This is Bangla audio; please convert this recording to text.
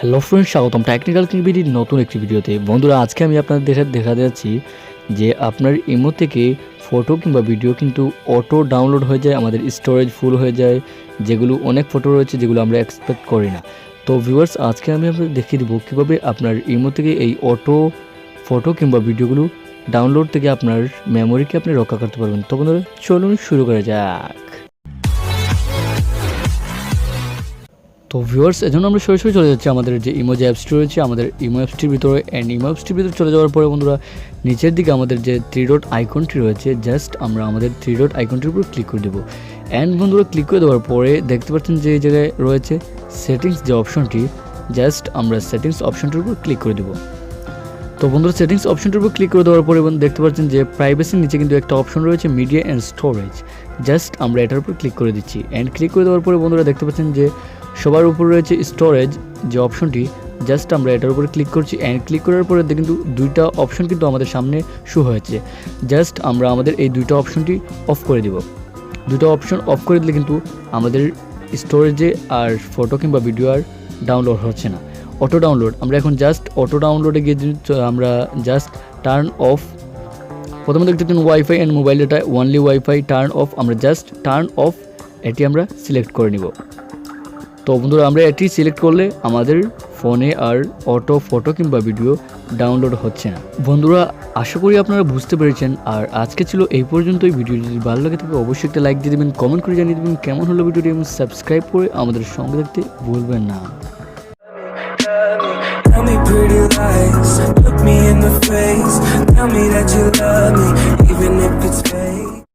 হ্যালো ফ্রেন্ডস, স্বাগতম টেকনিক্যাল ক্রিকেটের নতুন একটি ভিডিওতে। বন্ধুরা, আজকে আমি আপনাদের দেখা যাচ্ছি যে আপনার ইমো থেকে ফটো কিংবা ভিডিও কিন্তু অটো ডাউনলোড হয়ে যায়, আমাদের স্টোরেজ ফুল হয়ে যায়, যেগুলো অনেক ফটো রয়েছে যেগুলো আমরা এক্সপেক্ট করি না। তো ভিউয়ার্স, আজকে আমি আপনাদের দেখিয়ে দেবো কীভাবে আপনার ইমো থেকে এই অটো ফটো কিংবা ভিডিওগুলো ডাউনলোড থেকে আপনার মেমোরিকে আপনি রক্ষা করতে পারবেন। তো বন্ধুরা, চলুন শুরু করা যাক। তো ভিউয়ার্স, এজন্য আমরা সরাসরি চলে যাচ্ছি আমাদের যে ইমোজি অ্যাপসটি রয়েছে আমাদের ইমো অ্যাপসটির ভিতরে। অ্যান্ড ইমো অ্যাপসটির ভিতরে চলে যাওয়ার পরে বন্ধুরা, নিচের দিকে আমাদের যে 3 ডট আইকনটি রয়েছে, জাস্ট আমরা আমাদের 3 ডট আইকনটির উপর ক্লিক করে দেবো। অ্যান্ড বন্ধুরা, ক্লিক করে দেওয়ার পরে দেখতে পাচ্ছেন যে এই জায়গায় রয়েছে সেটিংস যে অপশনটি, জাস্ট আমরা সেটিংস অপশনটির উপর ক্লিক করে দেবো। তো বন্ধুরা, সেটিংস অপশনটির উপর ক্লিক করে দেওয়ার পরে দেখতে পাচ্ছেন যে প্রাইভেসির নিচে কিন্তু একটা অপশন রয়েছে মিডিয়া অ্যান্ড স্টোরেজ, জাস্ট আমরা এটার উপর ক্লিক করে দিচ্ছি। অ্যান্ড ক্লিক করে দেওয়ার পরে বন্ধুরা দেখতে পাচ্ছেন যে সবার উপর রয়েছে স্টোরেজ যে অপশনটি, জাস্ট আমরা এটার উপরে ক্লিক করছি। অ্যান্ড ক্লিক করার পরে কিন্তু দুইটা অপশন কিন্তু আমাদের সামনে শো হয়েছে, জাস্ট আমরা আমাদের এই দুইটা অপশনটি অফ করে দিব। দুটো অপশন অফ করে দিলে কিন্তু আমাদের স্টোরেজে আর ফটো কিংবা ভিডিও আর ডাউনলোড হচ্ছে না, অটো ডাউনলোড। আমরা এখন জাস্ট অটো ডাউনলোডে গিয়ে আমরা জাস্ট টার্ন অফ, প্রথমে দেখতে পাচ্ছেন wifi and mobile data only wifi turn off, আমরা জাস্ট টার্ন অফ এটি আমরা সিলেক্ট করে নিব। তো বন্ধুরা, আমরা এটি সিলেক্ট করলে আমাদের ফোনে আর অটো ফটো কিংবা ভিডিও ডাউনলোড হচ্ছে না। বন্ধুরা, আশা করি আপনারা বুঝতে পেরেছেন। আর আজকে ছিল এই পর্যন্তই। ভিডিও যদি ভালো লাগে তবে অবশ্যই একটা লাইক দিয়ে দেবেন, কমেন্ট করে জানিয়ে দেবেন কেমন হলো ভিডিওটি, এবং সাবস্ক্রাইব করে আমাদের সঙ্গে দেখতে ভুলবেন না। Tell me pretty lies, look me in the face, tell me that you love me, even if it's fake.